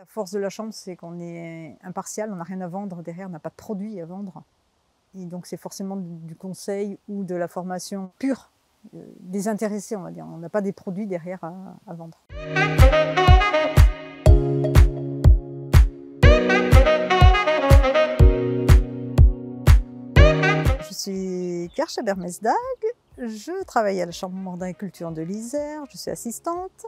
La force de la chambre, c'est qu'on est impartial, on n'a rien à vendre derrière, on n'a pas de produit à vendre. Et donc c'est forcément du conseil ou de la formation pure, désintéressée on va dire. On n'a pas des produits derrière à vendre. Je suis Claire Chabert-Mesdag, je travaille à la Chambre d'agriculture de l'Isère, je suis assistante.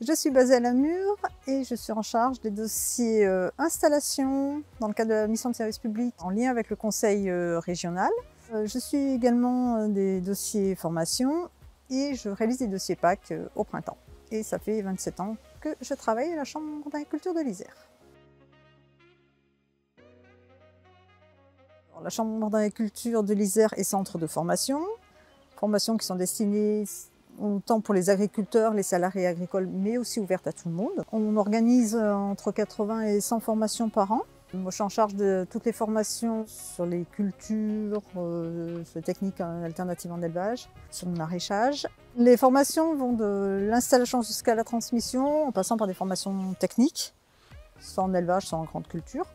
Je suis basée à Namur et je suis en charge des dossiers installation dans le cadre de la mission de service public en lien avec le conseil régional. Je suis également des dossiers formation et je réalise des dossiers PAC au printemps. Et ça fait 27 ans que je travaille à la Chambre d'agriculture de l'Isère. La Chambre d'agriculture de l'Isère est centre de formations qui sont destinées autant pour les agriculteurs, les salariés agricoles, mais aussi ouvertes à tout le monde. On organise entre 80 et 100 formations par an. Moi, je suis en charge de toutes les formations sur les cultures, sur les techniques alternatives en élevage, sur le maraîchage. Les formations vont de l'installation jusqu'à la transmission, en passant par des formations techniques, soit en élevage, soit en grande culture.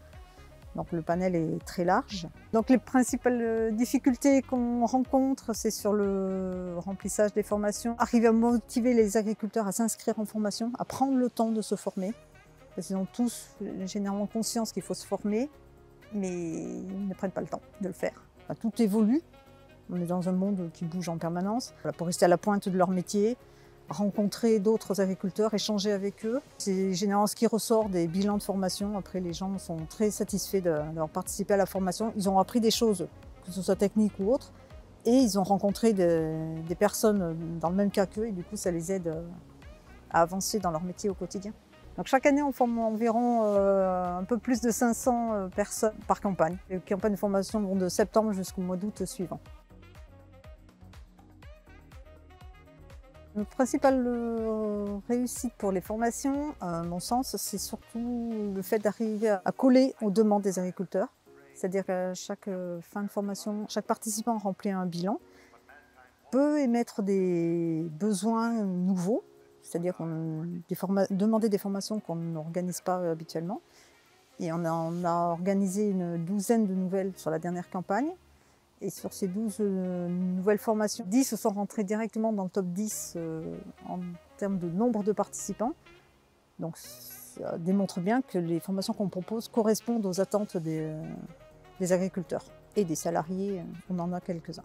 Donc le panel est très large. Donc les principales difficultés qu'on rencontre, c'est sur le remplissage des formations. Arriver à motiver les agriculteurs à s'inscrire en formation, à prendre le temps de se former. Parce qu'ils ont tous généralement conscience qu'il faut se former, mais ils ne prennent pas le temps de le faire. Enfin, tout évolue. On est dans un monde qui bouge en permanence. Voilà, pour rester à la pointe de leur métier, rencontrer d'autres agriculteurs, échanger avec eux. C'est généralement ce qui ressort des bilans de formation. Après, les gens sont très satisfaits d'avoir participé à la formation. Ils ont appris des choses, que ce soit technique ou autre, et ils ont rencontré des personnes dans le même cas qu'eux, et du coup, ça les aide à avancer dans leur métier au quotidien. Donc chaque année, on forme environ un peu plus de 500 personnes par campagne. Les campagnes de formation vont de septembre jusqu'au mois d'août suivant. La principale réussite pour les formations, à mon sens, c'est surtout le fait d'arriver à coller aux demandes des agriculteurs. C'est-à-dire qu'à chaque fin de formation, chaque participant remplit un bilan, peut émettre des besoins nouveaux, c'est-à-dire demander des formations qu'on n'organise pas habituellement. Et on a organisé une douzaine de nouvelles sur la dernière campagne. Et sur ces 12 nouvelles formations, 10 sont rentrées directement dans le top 10 en termes de nombre de participants. Donc ça démontre bien que les formations qu'on propose correspondent aux attentes des agriculteurs et des salariés. On en a quelques-uns.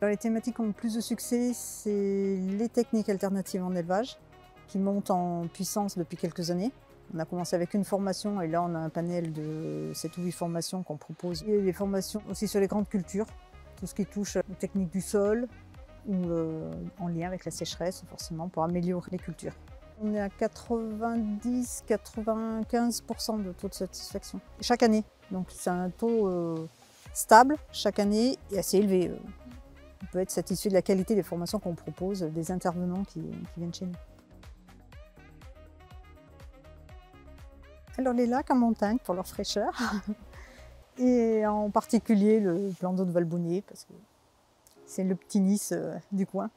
Les thématiques qui ont le plus de succès, c'est les techniques alternatives en élevage, qui montent en puissance depuis quelques années. On a commencé avec une formation et là on a un panel de 7 ou 8 formations qu'on propose. Et les formations aussi sur les grandes cultures, tout ce qui touche aux techniques du sol ou en lien avec la sécheresse forcément pour améliorer les cultures. On est à 90-95% de taux de satisfaction chaque année. Donc c'est un taux stable chaque année et assez élevé. On peut être satisfait de la qualité des formations qu'on propose, des intervenants qui viennent chez nous. Alors les lacs en montagne pour leur fraîcheur et en particulier le plan d'eau de Valbonnet parce que c'est le petit Nice du coin.